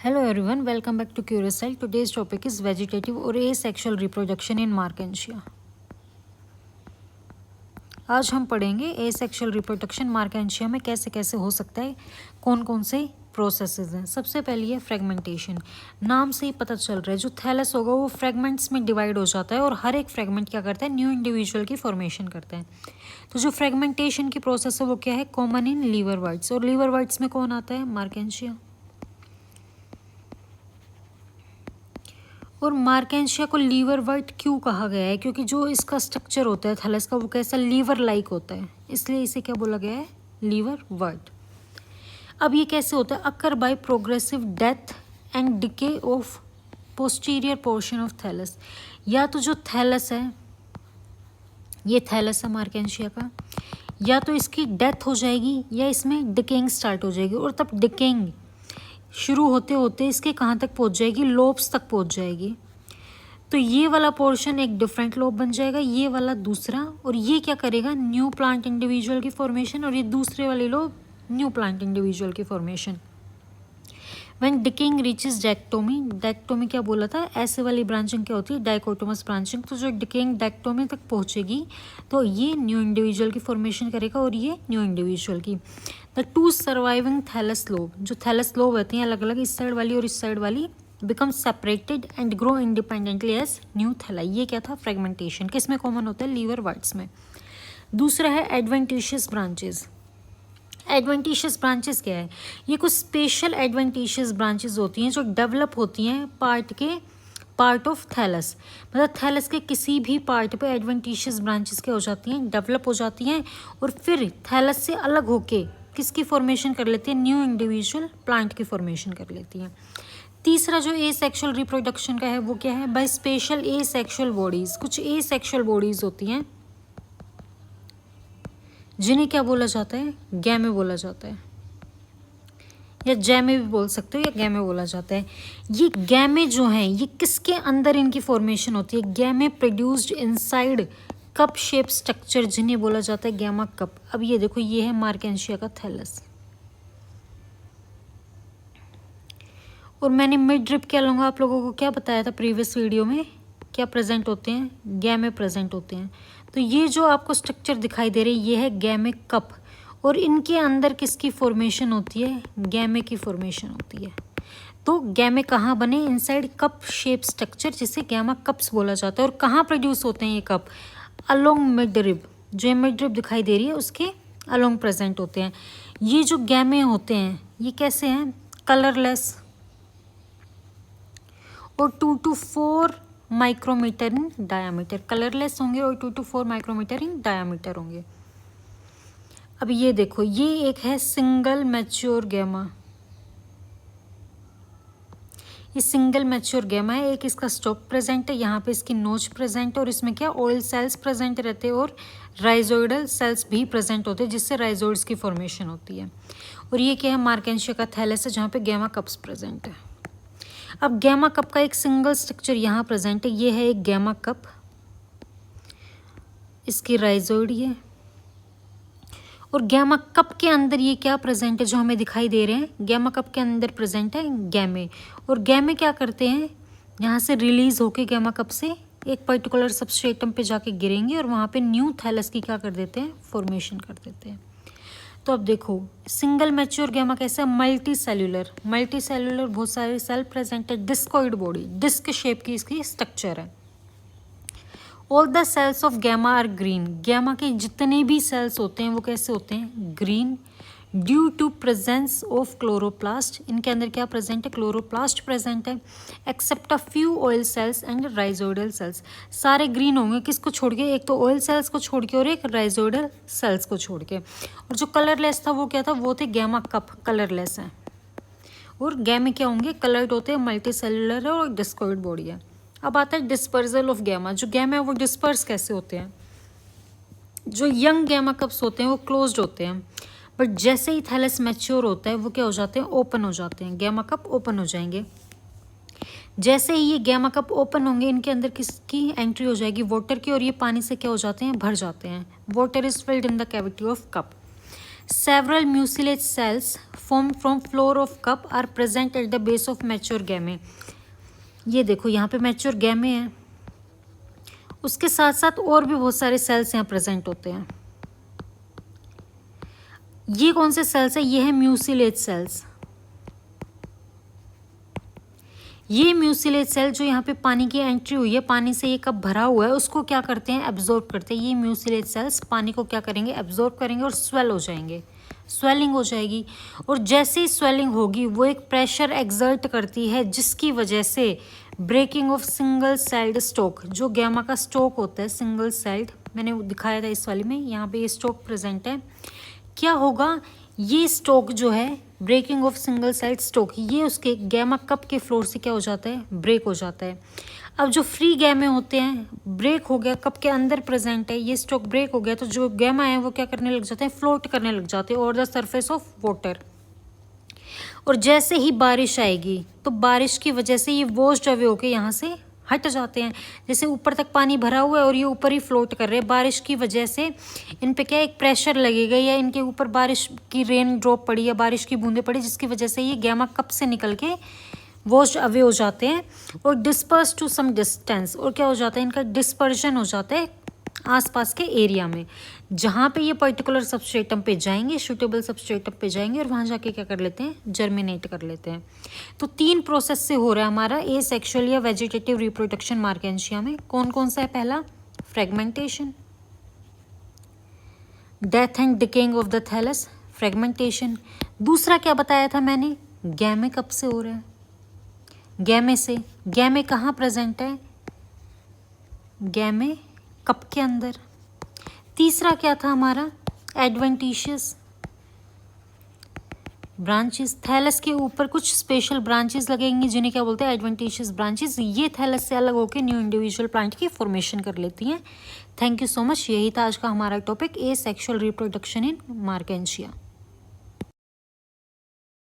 Hello everyone, welcome back to Curious Cell. Today's topic is vegetative or asexual reproduction in Markensia. आज हम पढ़ेंगे asexual reproduction Marchantia में कैसे कैसे हो सकता है, कौन कौन से प्रोसेसेस हैं। सबसे पहले है फ्रेगमेंटेशन। नाम से ही पता चल रहा है जो थैलस होगा वो फ्रेगमेंट्स में डिवाइड हो जाता है और हर एक फ्रेगमेंट क्या करता है, न्यू इंडिविजुअल की फॉर्मेशन करता है। तो जो फ्रेगमेंटेशन की प्रोसेस है वो क्या है, कॉमन इन लीवरवर्ट्स। और लीवरवर्ट्स में कौन आता है, मार्केंशिया। और मार्केंशिया को लीवरवर्ट क्यों कहा गया है, क्योंकि जो इसका स्ट्रक्चर होता है थैलस का वो कैसा लीवर लाइक होता है, इसलिए इसे क्या बोला गया है, लीवरवर्ट। अब ये कैसे होता है, occur by progressive death and decay of posterior portion of thallus. या तो जो थैलस है, ये थैलस है मार्केंशिया का, या तो इसकी डेथ हो जाएगी या इसमें डिकेइंग स्टार्ट हो जाएगी। और तब डिकेइंग शुरू होते होते इसके कहाँ तक पहुँच जाएगी, लोब्स तक पहुँच जाएगी। तो ये वाला पोर्शन एक डिफरेंट लोब बन जाएगा, ये वाला दूसरा, और ये क्या करेगा, न्यू प्लांट इंडिविजुअल की फॉर्मेशन, और ये दूसरे वाले लोब न्यू प्लांट इंडिविजुअल की formation. When decaying reaches dichotomy, dichotomy क्या बोला था, ऐसे वाली ब्रांचिंग क्या होती है, डायकोटोमस ब्रांचिंग। तो जो डिकेइंग डायकोटोमी तक पहुँचेगी तो ये न्यू इंडिविजुअल की फॉर्मेशन करेगा और ये न्यू इंडिविजुअल की। The two surviving thallus lobe, जो थैलस लोब होती हैं अलग अलग, इस साइड वाली और इस साइड वाली, become separated and grow independently as new thalli. ये क्या था, फ्रेगमेंटेशन। किस में कॉमन होता है, लीवरवर्ट्स में। दूसरा है एडवेंटिशियस ब्रांचेस। एडवेंटिशियस ब्रांचेस क्या है, ये कुछ स्पेशल एडवेंटिशियस ब्रांचेस होती हैं जो डेवलप होती हैं पार्ट ऑफ थैलस। मतलब थैलस के किसी भी पार्ट पे एडवेंटिशियस ब्रांचेस क्या हो जाती हैं, डेवलप हो जाती हैं, और फिर थैलस से अलग होके किसकी फॉर्मेशन कर लेती है, न्यू इंडिविजुअल प्लांट की फॉर्मेशन कर लेती हैं। तीसरा जो एसेक्सुअल रिप्रोडक्शन का है वो क्या है, बाय स्पेशल एसेक्सुअल बॉडीज। कुछ एसेक्सुअल बॉडीज होती हैं जिन्हें क्या बोला जाता है, गैमे बोला जाता है, या जैमे भी बोल सकते हो, या गैमे बोला जाता है। ये गैमे जो हैं ये किसके अंदर इनकी फॉर्मेशन होती है, गैमे produced inside cup shape structure, जिन्हें बोला जाता है गैमा कप। अब ये देखो, ये है मार्केंशिया का थैलस, और मैंने मिड ड्रिप क्या लूँगा, आप लोगों को क्या बताया था प्रीवियस वीडियो में, क्या प्रेजेंट होते हैं, गैमे प्रेजेंट होते हैं। तो ये जो आपको स्ट्रक्चर दिखाई दे रही है ये है गैमे कप, और इनके अंदर किसकी फॉर्मेशन होती है, गैमे की फॉर्मेशन होती है। तो गैमे कहाँ बने, इनसाइड कप शेप स्ट्रक्चर, जिसे गैमा कप्स बोला जाता है। और कहाँ प्रोड्यूस होते हैं ये कप, अलोंग मिड रिब, जो मिड रिब दिखाई दे रही है उसके अलोंग प्रेजेंट होते हैं। ये जो गैमे होते हैं ये कैसे हैं, कलरलेस, और 2 to 4 micrometre in diameter, colourless होंगे और 2 to 4 माइक्रोमीटर इन डायामीटर होंगे। अब ये देखो, ये एक है सिंगल मैच्योर गैमा, ये सिंगल मैच्योर गैमा है। एक इसका स्टॉक प्रेजेंट है, यहाँ पे इसकी नोच प्रेजेंट है, और इसमें क्या ऑयल सेल्स प्रेजेंट रहते हैं और राइजोइडल सेल्स भी प्रेजेंट होते हैं, जिससे राइजोइड्स की फॉर्मेशन होती है। और ये क्या है, मार्केंशिया का थैलस है जहाँ पे गैमा कप्स प्रेजेंट है। अब गैमा कप का एक सिंगल स्ट्रक्चर यहाँ प्रेजेंट है, ये है एक गैमा कप, इसकी राइजोइड ये, और गैमा कप के अंदर ये क्या प्रेजेंट है जो हमें दिखाई दे रहे हैं, गैमा कप के अंदर प्रेजेंट है गैमे। और गैमे क्या करते हैं, यहाँ से रिलीज होके गैमा कप से एक पर्टिकुलर सबस्ट्रेटम पे जाके गिरेंगे और वहाँ पे न्यू थैलस की क्या कर देते हैं, फॉर्मेशन कर देते हैं। तो अब देखो, सिंगल मैच्योर गैमा कैसा है, मल्टी सेल्यूलर बहुत सारे सेल प्रेजेंट है, डिस्कोइड बॉडी, डिस्क शेप की इसकी स्ट्रक्चर है। All the cells of gemma are green, gemma के जितने भी सेल्स होते हैं वो कैसे होते हैं, green, due to presence of chloroplast. इनके अंदर क्या प्रेजेंट है, क्लोरोप्लास्ट प्रेजेंट है, except a few oil cells and rhizoidal cells. सारे ग्रीन होंगे, किसको छोड़ के, एक तो ऑयल सेल्स को छोड़ के और एक राइजोइडल सेल्स को छोड़ के। और जो कलरलेस था वो क्या था, वो थे गैमा कप, कलरलेस हैं। और गैमे क्या होंगे, कलर्ड होते हैं, मल्टी सेलुलर है और डिस्कोइड बॉडी है। अब आता है डिस्पर्जल ऑफ गैमा। जो गैमा है वो डिस्पर्स कैसे होते हैं, जो यंग गैमा कप्स होते हैं वो क्लोज्ड होते हैं, बट जैसे ही थैलस मैच्योर होता है वो क्या हो जाते हैं, ओपन हो जाते हैं, गैमा कप ओपन हो जाएंगे। जैसे ही ये गैमा कप ओपन होंगे इनके अंदर किसकी एंट्री हो जाएगी, वाटर की, और ये पानी से क्या हो जाते हैं, भर जाते हैं। Water is filled in the cavity of cup. Several mucilage cells form from floor of cup are present at the base of mature gemmae. ये देखो यहाँ पे मैच्योर गैमे है, उसके साथ साथ और भी बहुत सारे सेल्स यहाँ प्रेजेंट होते हैं। ये कौन से सेल्स है? ये है म्यूसिलेज सेल्स। ये म्यूसिलेज सेल जो यहाँ पे पानी की एंट्री हुई है, पानी से ये कप भरा हुआ है, उसको क्या करते हैं? एब्जॉर्ब करते हैं। ये म्यूसिलेज सेल्स पानी को क्या करेंगे? एब्जॉर्ब करेंगे और स्वेल हो जाएंगे, स्वेलिंग हो जाएगी। और जैसे ही स्वेलिंग होगी वो एक प्रेशर एक्सर्ट करती है, जिसकी वजह से breaking of single celled stalk, जो गैमा का स्टोक होता है सिंगल सेल्ड, मैंने दिखाया था इस वाली में, यहाँ पे ये स्टोक प्रेजेंट है। क्या होगा? ये स्टोक जो है, breaking of single celled stalk, ये उसके गैमा कप के फ्लोर से क्या हो जाता है? ब्रेक हो जाता है। अब जो फ्री गैमे होते हैं, ब्रेक हो गया, कप के अंदर प्रेजेंट है, ये स्टोक ब्रेक हो गया, तो जो गैमा है वो क्या करने लग जाते हैं? फ्लोट करने लग जाते हैं over the surface of water. और जैसे ही बारिश आएगी तो बारिश की वजह से ये वॉश्ड अवे होके यहाँ से हट जाते हैं। जैसे ऊपर तक पानी भरा हुआ है और ये ऊपर ही फ्लोट कर रहे हैं, बारिश की वजह से इन पे क्या एक प्रेशर लगेगा, या इनके ऊपर बारिश की रेन ड्रॉप पड़ी या बारिश की बूंदें पड़ी, जिसकी वजह से ये गैमा कप से निकल के वॉश्ड अवे हो जाते हैं और डिस्पर्स टू सम डिस्टेंस। और क्या हो जाता है? इनका डिस्पर्जन हो जाता है आसपास के एरिया में, जहाँ पे ये पर्टिकुलर सबस्ट्रेटम पे जाएंगे, सूटेबल सबस्ट्रेटम पे जाएंगे और वहाँ जाके क्या कर लेते हैं? जर्मिनेट कर लेते हैं। तो 3 प्रोसेस से हो रहा है हमारा ए सेक्सुअल या वेजिटेटिव रिप्रोडक्शन मार्केंशिया में। कौन कौन सा है? पहला fragmentation, death and decaying of the thallus, fragmentation. दूसरा क्या बताया था मैंने? गैमे कब से हो रहा है? गैमे से। गैमे कहाँ प्रेजेंट है? गैमे कप के अंदर। तीसरा क्या था हमारा? Adventitious branches. थैलस के ऊपर कुछ स्पेशल ब्रांचेस लगेंगी जिन्हें क्या बोलते हैं? Adventitious branches. ये थैलस से अलग होकर न्यू इंडिविजुअल प्लांट की फॉर्मेशन कर लेती हैं। Thank you so much. यही था आज का हमारा topic, A sexual reproduction in Marchantia.